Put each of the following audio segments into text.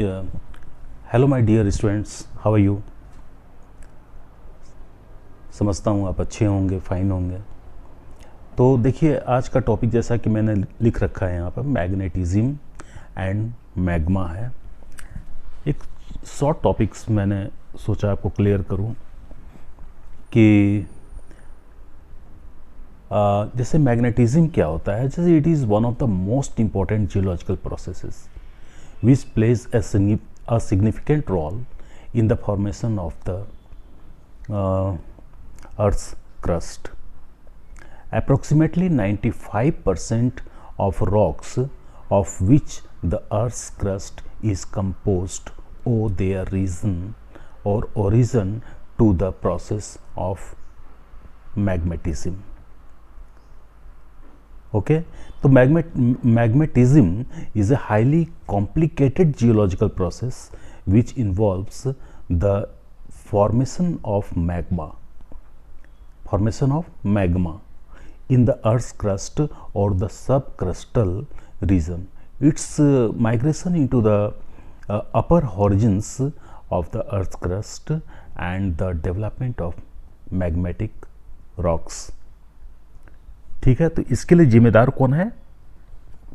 Hello my dear students, how are you. समझता हूँ आप अच्छे होंगे, फाइन होंगे। तो देखिए, आज का टॉपिक जैसा कि मैंने लिख रखा है यहाँ पर, मैग्नेटिज्म एंड मैग्मा है। एक शॉर्ट टॉपिक्स मैंने सोचा आपको क्लियर करूँ कि जैसे मैग्नेटिज्म क्या होता है। जैसे it is one of the most important geological processes which plays a significant role in the formation of the Earth's crust. Approximately 95% of rocks of which the Earth's crust is composed owe their origin to the process of magmatism. Okay, so magmatism is a highly complicated geological process which involves the formation of magma in the Earth's crust or the subcrustal region. Its migration into the upper horizons of the Earth's crust and the development of magmatic rocks. ठीक है, तो इसके लिए जिम्मेदार कौन है?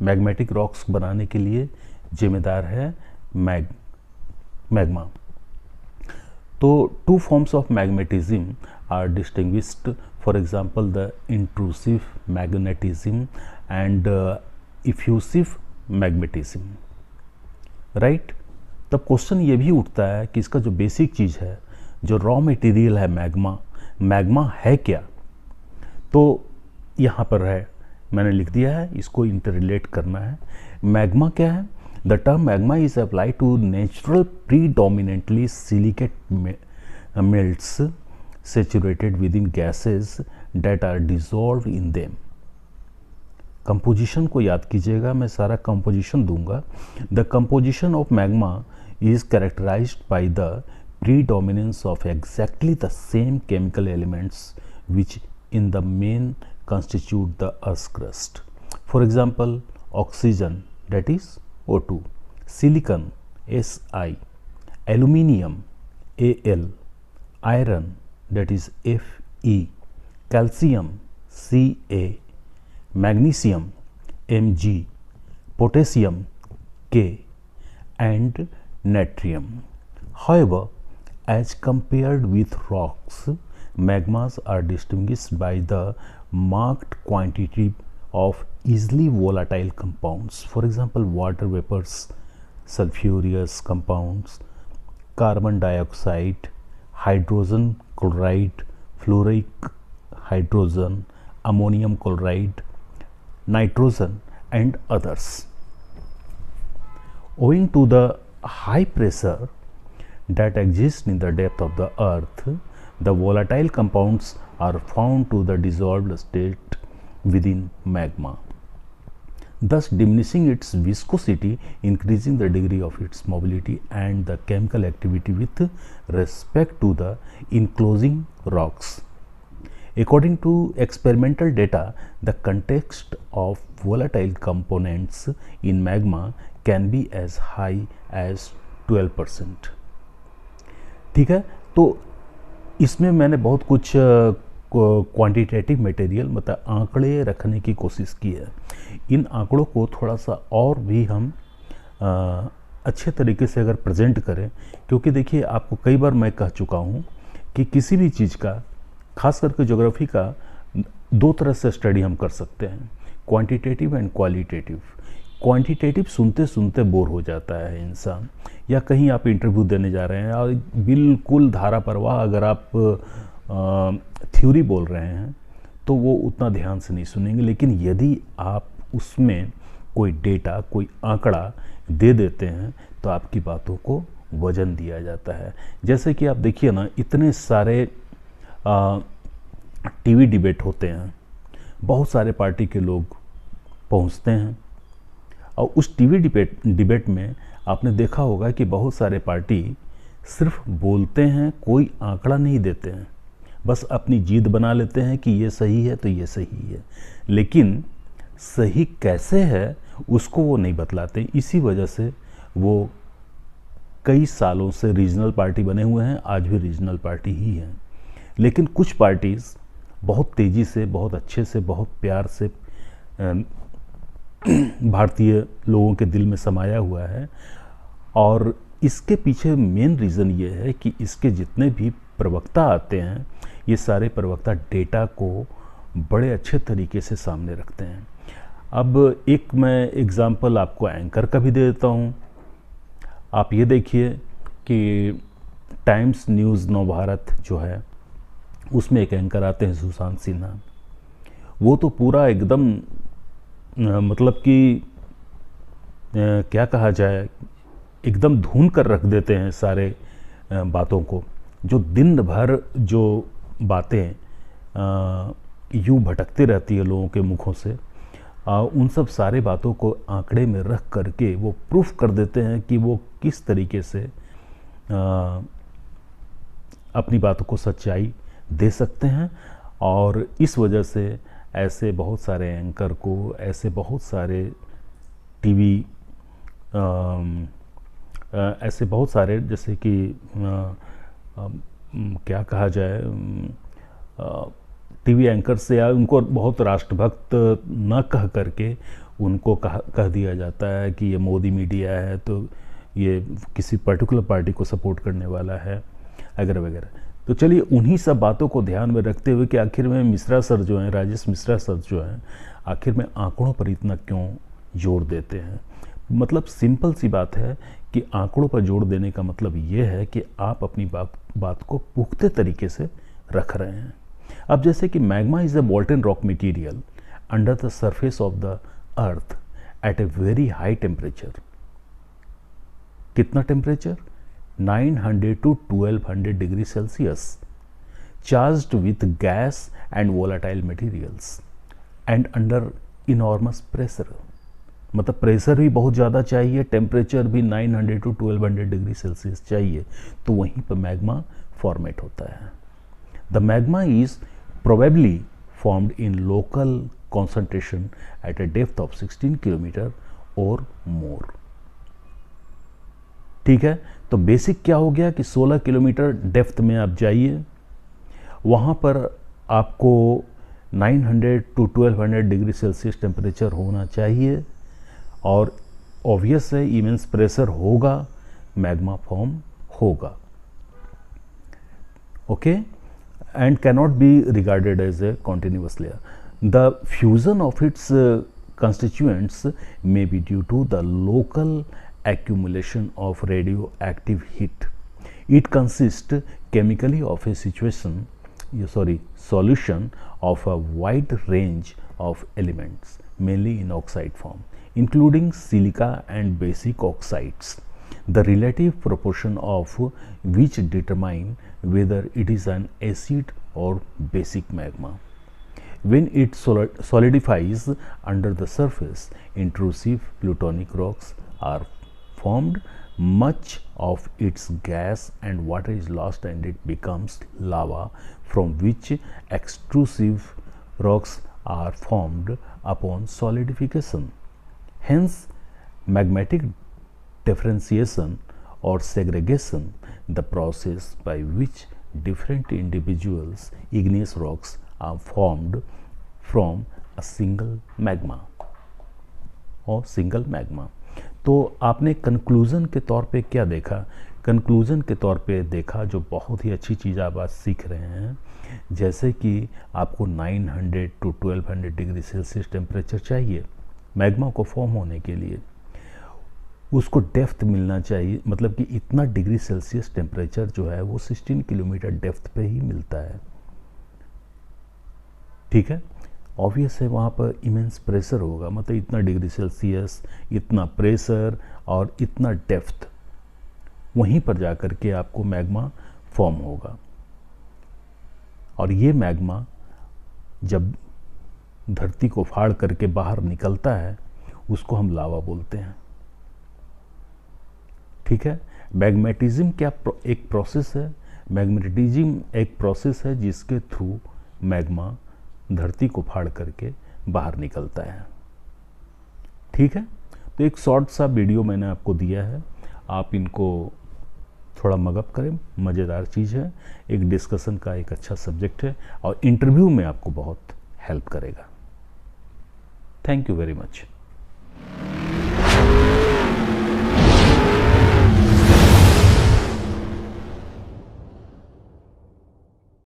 Magmatic rocks बनाने के लिए जिम्मेदार है मैग्मा। तो two forms of magnetism are distinguished, for example the intrusive magnetism and effusive magnetism, right. तब क्वेश्चन ये भी उठता है कि इसका जो बेसिक चीज़ है, जो रॉ मटेरियल है मैग्मा है क्या। तो यहाँ पर है, मैंने लिख दिया है, इसको इंटररिलेट करना है। मैग्मा क्या है? The term magma is apply to natural predominantly silicate melts saturated with in gases that are dissolve in them. Composition को याद कीजिएगा, मैं सारा कंपोजिशन दूंगा। The composition of magma is characterized by the predominance of exactly the same chemical elements which in the main constitute the Earth's crust. For example, oxygen, that is O2, silicon, Si, aluminium, Al, iron, that is Fe, calcium, Ca, magnesium, Mg, potassium, K, and natrium. However, as compared with rocks, magmas are distinguished by the marked quantity of easily volatile compounds. For example, water vapors, sulfurous compounds, carbon dioxide, hydrogen chloride, fluoric hydrogen, ammonium chloride, nitrogen, and others. Owing to the high pressure that exists in the depth of the earth, the volatile compounds are found to the dissolved state within magma, thus diminishing its viscosity, increasing the degree of its mobility and the chemical activity with respect to the enclosing rocks. According to experimental data, the context of volatile components in magma can be as high as 12%. ठीक है, तो इसमें मैंने बहुत कुछ quantitative material, मतलब आंकड़े रखने की कोशिश की है। इन आंकड़ों को थोड़ा सा और भी हम अच्छे तरीके से अगर प्रेजेंट करें, क्योंकि देखिए, आपको कई बार मैं कह चुका हूँ कि किसी भी चीज़ का, खास करके ज्योग्राफी का, दो तरह से स्टडी हम कर सकते हैं, क्वांटिटेटिव एंड क्वालिटेटिव। क्वांटिटेटिव सुनते सुनते बोर हो जाता है इंसान, या कहीं आप इंटरव्यू देने जा रहे हैं और बिल्कुल धारा प्रवाह अगर आप थ्योरी बोल रहे हैं तो वो उतना ध्यान से नहीं सुनेंगे। लेकिन यदि आप उसमें कोई डेटा, कोई आंकड़ा दे देते हैं तो आपकी बातों को वजन दिया जाता है। जैसे कि आप देखिए ना, इतने सारे टीवी डिबेट होते हैं, बहुत सारे पार्टी के लोग पहुंचते हैं, और उस टीवी डिबेट में आपने देखा होगा कि बहुत सारे पार्टी सिर्फ बोलते हैं, कोई आंकड़ा नहीं देते हैं, बस अपनी जीत बना लेते हैं कि ये सही है तो ये सही है, लेकिन सही कैसे है उसको वो नहीं बतलाते। इसी वजह से वो कई सालों से रीजनल पार्टी बने हुए हैं, आज भी रीजनल पार्टी ही हैं। लेकिन कुछ पार्टीज़ बहुत तेज़ी से, बहुत अच्छे से, बहुत प्यार से भारतीय लोगों के दिल में समाया हुआ है। और इसके पीछे मेन रीज़न ये है कि इसके जितने भी प्रवक्ता आते हैं, ये सारे प्रवक्ता डेटा को बड़े अच्छे तरीके से सामने रखते हैं। अब एक मैं एग्ज़ाम्पल आपको एंकर का भी दे देता हूँ। आप ये देखिए कि टाइम्स न्यूज़ नव भारत जो है, उसमें एक एंकर आते हैं सुशांत सिन्हा। वो तो पूरा एकदम मतलब कि क्या कहा जाए, एकदम धुन कर रख देते हैं सारे बातों को। जो दिन भर जो बातें यूँ भटकती रहती है लोगों के मुखों से, उन सब सारे बातों को आंकड़े में रख करके वो प्रूफ कर देते हैं कि वो किस तरीके से अपनी बातों को सच्चाई दे सकते हैं। और इस वजह से ऐसे बहुत सारे एंकर को, ऐसे बहुत सारे टीवी, ऐसे बहुत सारे, जैसे कि क्या कहा जाए, टीवी एंकर से, या उनको बहुत राष्ट्रभक्त न कह करके उनको कह दिया जाता है कि ये मोदी मीडिया है, तो ये किसी पर्टिकुलर पार्टी को सपोर्ट करने वाला है, वगैरह वगैरह। तो चलिए उन्हीं सब बातों को ध्यान में रखते हुए कि आखिर में मिश्रा सर जो हैं, राजेश मिश्रा सर जो हैं, आखिर में आंकड़ों पर इतना क्यों जोर देते हैं। मतलब सिंपल सी बात है कि आंकड़ों पर जोर देने का मतलब ये है कि आप अपनी बात को पुख्ते तरीके से रख रहे हैं। अब जैसे कि magma is a molten rock material under the surface of the earth at a very high temperature। कितना temperature? 900 to 1200 degree Celsius, charged with gas and volatile materials and under enormous pressure। मतलब pressure भी बहुत ज़्यादा चाहिए, temperature भी 900 to 1200 degree Celsius चाहिए, तो वहीं पर मैग्मा फॉर्मेट होता है। The magma is probably formed in local concentration at a depth of 16 kilometre और more। ठीक है, तो बेसिक क्या हो गया कि 16 किलोमीटर डेप्थ में आप जाइए, वहाँ पर आपको 900 to 1200 डिग्री सेल्सियस टेम्परेचर होना चाहिए, और ऑब्वियस है इमेंस प्रेशर होगा, मैग्मा फॉर्म होगा। Okay, and cannot be regarded as a continuous layer. The fusion of its constituents may be due to the local accumulation of radioactive heat. It consists chemically of a solution of a wide range of elements, mainly in oxide form, including silica and basic oxides, the relative proportion of which determine whether it is an acid or basic magma. When it solidifies under the surface, intrusive plutonic rocks are formed. Much of its gas and water is lost and it becomes lava, from which extrusive rocks are formed upon solidification. Hence, magmatic differentiation or segregation, the process by which different individuals igneous rocks are formed from a single magma or single magma। तो आपने conclusion के तौर पे क्या देखा? Conclusion के तौर पे देखा, जो बहुत ही अच्छी चीज़ आप आज सीख रहे हैं, जैसे कि आपको 900 to 1200 डिग्री सेल्सियस टेम्परेचर चाहिए मैग्मा को फॉर्म होने के लिए, उसको डेप्थ मिलना चाहिए, मतलब कि इतना डिग्री सेल्सियस टेम्परेचर जो है वो 16 किलोमीटर डेप्थ पे ही मिलता है। ठीक है, ऑब्वियस है वहाँ पर इमेंस प्रेशर होगा, मतलब इतना डिग्री सेल्सियस, इतना प्रेशर और इतना डेप्थ, वहीं पर जाकर के आपको मैग्मा फॉर्म होगा। और ये मैग्मा जब धरती को फाड़ करके बाहर निकलता है, उसको हम लावा बोलते हैं। ठीक है, मैग्मेटिज्म क्या एक प्रोसेस है? मैग्नेटिज्म एक प्रोसेस है जिसके थ्रू मैग्मा धरती को फाड़ करके बाहर निकलता है। ठीक है, तो एक शॉर्ट सा वीडियो मैंने आपको दिया है, आप इनको थोड़ा मगअप करें, मज़ेदार चीज़ है, एक डिस्कशन का एक अच्छा सब्जेक्ट है और इंटरव्यू में आपको बहुत हेल्प करेगा। Thank you very much.